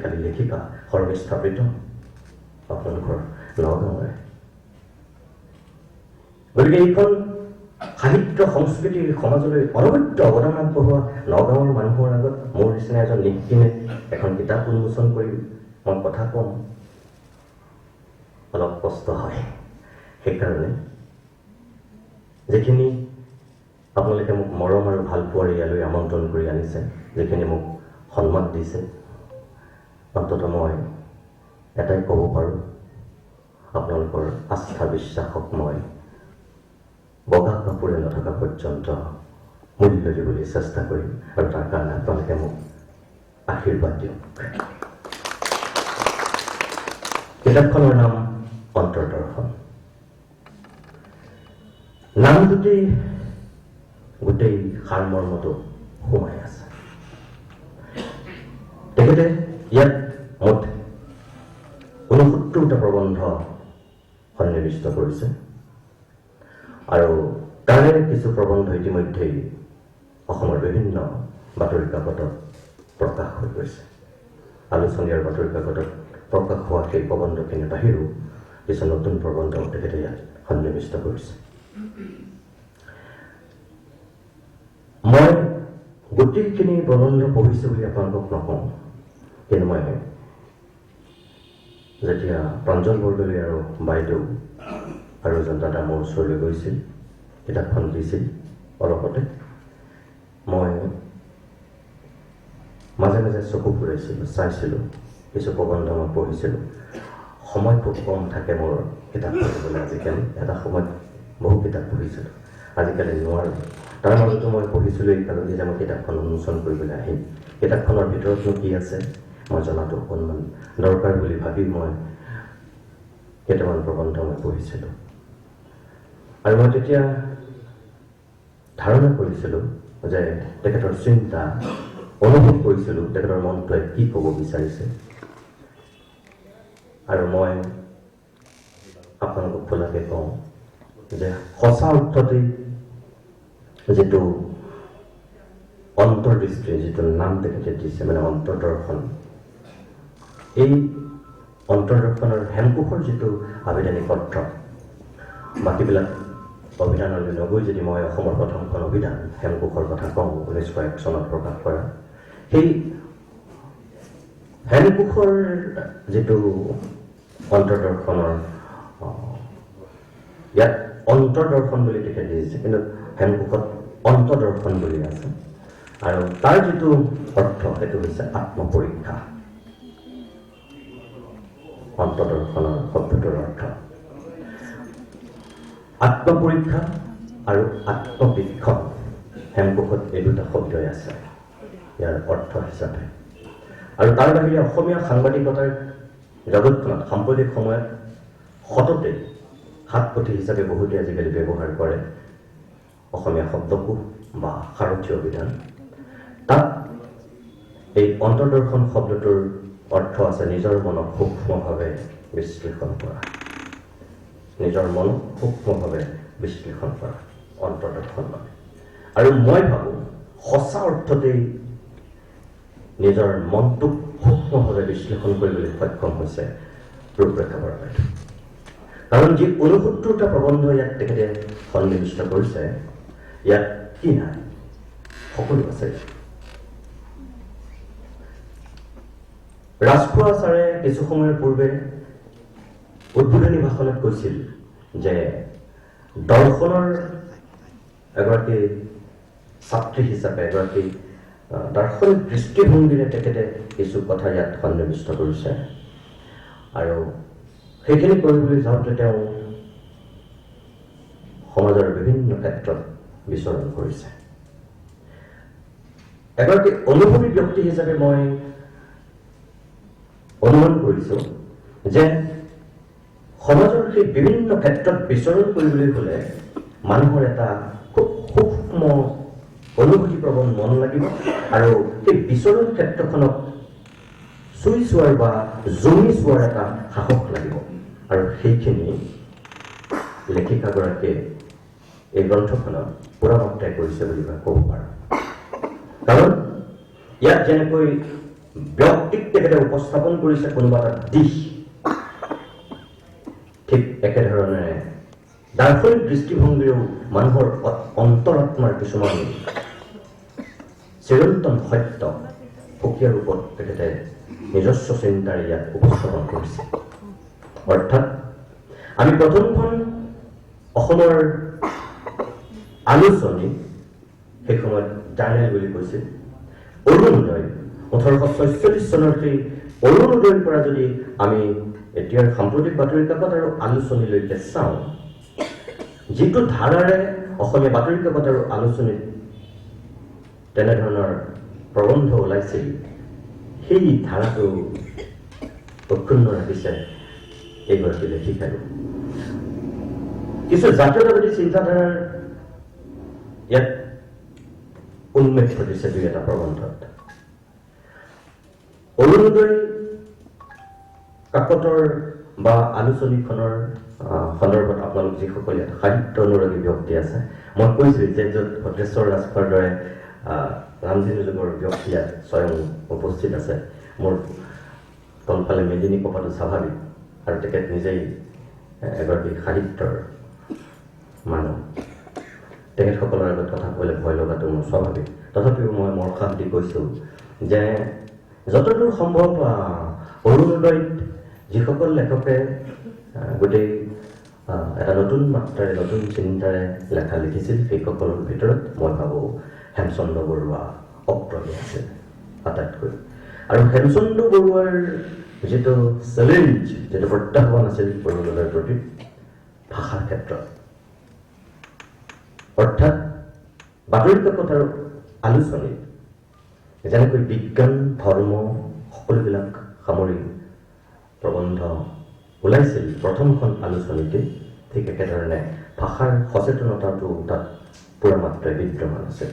কালি লেখিকা সৰ্বেষ্ঠা প্ৰীতম আপোনালোকৰ নগাঁৱৰে। গতিকে এইখন সাহিত্য সংস্কৃতিৰ সমাজলৈ অনবদ্য অৱদান আগবঢ়োৱা নগাঁৱৰ মানুহৰ আগত মোৰ নিচিনা এজন নিশিনে এখন কিতাপ উন্মোচন কৰি মই কথা কম অলপ কষ্ট হয়। সেইকাৰণে যিখিনি আপোনালোকে মোক মৰম আৰু ভাল পোৱাৰ ইয়ালৈ আমন্ত্ৰণ কৰি আনিছে, যিখিনি মোক সন্মান দিছে, অন্ততঃ মই এটাই ক'ব পাৰোঁ, আপোনালোকৰ আস্থা বিশ্বাসক মই বগা কাপোৰে নথকা পৰ্যন্ত মূল্য দিবলৈ চেষ্টা কৰিম আৰু তাৰ কাৰণে আপোনালোকে মোক আশীৰ্বাদ দিয়ক। কিতাপখনৰ নাম অন্তৰ্দৰ্শন। নামটোতেই গোটেই সাৰমৰ্মটো সোমাই আছে। তেখেতে ইয়াত মুঠ ৬৯টা প্ৰবন্ধ সন্নিৱিষ্ট কৰিছে আৰু তাৰে কিছু প্ৰবন্ধ ইতিমধ্যেই অসমৰ বিভিন্ন বাতৰি কাকতত প্ৰকাশ হৈ গৈছে। আলোচনীয়াৰ বাতৰি কাকতত প্ৰকাশ হোৱা সেই প্ৰবন্ধখিনিৰ বাহিৰেও কিছু নতুন প্ৰবন্ধ তেখেতে ইয়াত সন্নিৱিষ্ট কৰিছে। মই গোটেইখিনি প্ৰবন্ধ পঢ়িছোঁ বুলি আপোনালোকক নকওঁ, কিন্তু মই যেতিয়া প্ৰাঞ্জল বৰদলৈ আৰু বাইদেউ আৰু এজন দাদা মোৰ ওচৰলৈ গৈছিল, কিতাপখন দিছিল অলপতে, মই মাজে মাজে চকু ফুৰাইছিলোঁ, চাইছিলোঁ, কিছু প্ৰবন্ধ মই পঢ়িছিলোঁ। সময় খুব কম থাকে মোৰ কিতাপ পঢ়িবলৈ আজিকালি। এটা সময়ত বহু কিতাপ পঢ়িছিলোঁ, আজিকালি নোৱাৰোঁ। তাৰ মাজতো মই পঢ়িছিলোঁ এই কাৰণেই যে মই কিতাপখন উন্মোচন কৰিবলৈ আহিম। কিতাপখনৰ ভিতৰতনো কি আছে মই জনাটো অকণমান দৰকাৰ বুলি ভাবি মই কেইটামান প্ৰবন্ধ মই পঢ়িছিলোঁ আৰু মই তেতিয়া ধাৰণা কৰিছিলোঁ যে তেখেতৰ চিন্তা অনুভৱ কৰিছিলোঁ তেখেতৰ মনটোৱে কি ক'ব বিচাৰিছে। আৰু মই আপোনালোকক খোলাকে কওঁ যে সঁচা অৰ্থতেই যিটো অন্তৰ্দৃষ্টি, যিটো নাম তেখেতে দিছে মানে অন্তৰ্দৰ্শন, এই অন্তৰ্দৰ্শনৰ হেমকোষৰ যিটো আবেদনিক অৰ্থ, বাকীবিলাক অভিধানলৈ নগৈ যদি মই অসমৰ প্ৰথমখন অভিধান হেমকোষৰ কথা কওঁ, 1901 চনত প্ৰকাশ কৰা, সেই হেমকোষৰ যিটো অন্তৰ্দৰ্শনৰ ইয়াত অন্তৰ্দৰ্শন বুলি তেখেতে দিছে, কিন্তু হেমকোষত অন্তৰ্দৰ্শন বুলি আছে আৰু তাৰ যিটো অৰ্থ সেইটো হৈছে আত্মপৰীক্ষা। অন্তৰ্দৰ্শনৰ শব্দটোৰ অৰ্থ আত্মপৰীক্ষা আৰু আত্মবীক্ষণ। হেমকোষত এই দুটা শব্দই আছে ইয়াৰ অৰ্থ হিচাপে। আৰু তাৰ বাহিৰে অসমীয়া সাংবাদিকতাৰ জগতখনত সাম্প্ৰতিক সময়ত সততে হাতপুথি হিচাপে বহুতে আজিকালি ব্যৱহাৰ কৰে অসমীয়া শব্দকোষ বা সাৰথী অভিধান। তাত এই অন্তৰ্দৰ্শন শব্দটোৰ অৰ্থ আছে নিজৰ মনক সূক্ষ্মভাৱে বিশ্লেষণ কৰা, নিজৰ মনক সূক্ষ্মভাৱে বিশ্লেষণ কৰা অন্তৰ্দৰ্শন মানে। আৰু মই ভাবোঁ সঁচা অৰ্থতেই নিজৰ মনটোক সূক্ষ্মভাৱে বিশ্লেষণ কৰিবলৈ সক্ষম হৈছে ৰূপৰেখা বৰা বাইদেউ। কাৰণ যি ৬৯টা প্ৰবন্ধ ইয়াত তেখেতে সন্নিৱিষ্ট কৰিছে, ইয়াত কি নাই, সকলো আছে। ৰাজখোৱা ছাৰে কিছু সময়ৰ পূৰ্বে উদ্বোধনী ভাষণত কৈছিল যে দৰ্শনৰ এগৰাকী ছাত্ৰী হিচাপে, এগৰাকী দাৰ্শনিক দৃষ্টিভংগীৰে তেখেতে কিছু কথা ইয়াত সন্নিৱিষ্ট কৰিছে আৰু সেইখিনি কৰিবলৈ যাওঁতে তেওঁ সমাজৰ বিভিন্ন ক্ষেত্ৰত বিচৰণ কৰিছে। এগৰাকী অনুভৱী ব্যক্তি হিচাপে মই অনুমান কৰিছোঁ যে সমাজৰ সেই বিভিন্ন ক্ষেত্ৰত বিচৰণ কৰিবলৈ হ'লে মানুহৰ এটা খুব সূক্ষ্ম অনুভূতিপ্ৰৱণ মন লাগিব আৰু সেই বিচৰণ ক্ষেত্ৰখনক চুই চোৱাৰ বা জমি চোৱাৰ এটা সাহস লাগিব। আৰু সেইখিনি লেখিকাগৰাকীয়ে এই গ্ৰন্থখনত পুৰা মাত্ৰাই কৰিছে বুলি মই ক'ব পাৰোঁ। কাৰণ ইয়াত যেনেকৈ ব্যক্তিক তেখেতে উপস্থাপন কৰিছে কোনোবা এটা দিশ, ঠিক একেধৰণেৰে দাৰ্শনিক দৃষ্টিভংগীৰেও মানুহৰ অন্তৰাত্মাৰ কিছুমান চিৰন্তন সত্য সুকীয়া ৰূপত তেখেতে নিজস্ব চিন্তাৰে ইয়াত উপস্থাপন কৰিছে। অৰ্থাৎ আমি প্ৰথমখন অসমৰ আলোচনী, সেই সময়ত জাৰ্নেল বুলি কৈছিল, অৰুণোদয় 1846 চনৰ সেই অৰুণোদয়ৰ পৰা যদি আমি এতিয়াৰ সাম্প্ৰতিক বাতৰি কাকত আৰু আলোচনীলৈকে চাওঁ, যিটো ধাৰাৰে অসমীয়া বাতৰি কাকত আৰু আলোচনীত তেনেধৰণৰ প্ৰবন্ধ ওলাইছিল, সেই ধাৰাটো অক্ষুণ্ণ ৰাখিছে এইগৰাকী লেখিকাই। কিছু জাতীয়তাবাদী চিন্তাধাৰাৰ ইয়াত উন্মেষ ঘটিছে দুই এটা প্ৰবন্ধত। অৰুণোদয় কাকতৰ বা আলোচনীখনৰ সন্দৰ্ভত আপোনালোক যিসকল ইয়াত সাহিত্য অনুৰাগী ব্যক্তি আছে, মই কৈছোঁ যে য'ত ভদ্ৰেশ্বৰ ৰাজখোৱাৰ দৰে ৰামধেনু যুগৰ ব্যক্তি ইয়াত স্বয়ং উপস্থিত আছে, মোৰ তলফালে মেদিনী কপাটো স্বাভাৱিক, আৰু তেখেত নিজেই এগৰাকী সাহিত্যৰ মানুহ। তেখেতসকলৰ আগত কথা ক'বলৈ ভয় লগাটো মোৰ স্বাভাৱিক। তথাপিও মই মৰসাহ দি কৈছোঁ যে যতদূৰ সম্ভৱ অৰুণোদয়ত যিসকল লেখকে গোটেই এটা নতুন মাত্ৰাৰে নতুন চিন্তাৰে লেখা লিখিছিল, সেইসকলৰ ভিতৰত মই ভাবোঁ হেমচন্দ্ৰ বৰুৱা অগ্ৰণী আছিল আটাইতকৈ। আৰু হেমচন্দ্ৰ বৰুৱাৰ যিটো চেলেঞ্জ, যিটো প্ৰত্যাহ্বান আছিল অৰুণোদয়ৰ প্ৰতি ভাষাৰ ক্ষেত্ৰত, অৰ্থাৎ বাতৰি কাকত আৰু আলোচনীত যেনেকৈ বিজ্ঞান ধৰ্ম সকলোবিলাক সামৰি প্ৰবন্ধ ওলাইছিল প্ৰথমখন আলোচনীতে, ঠিক একেধৰণে ভাষাৰ সচেতনতাটো তাত পূৰা মাত্ৰাৰে বিদ্যমান আছিল।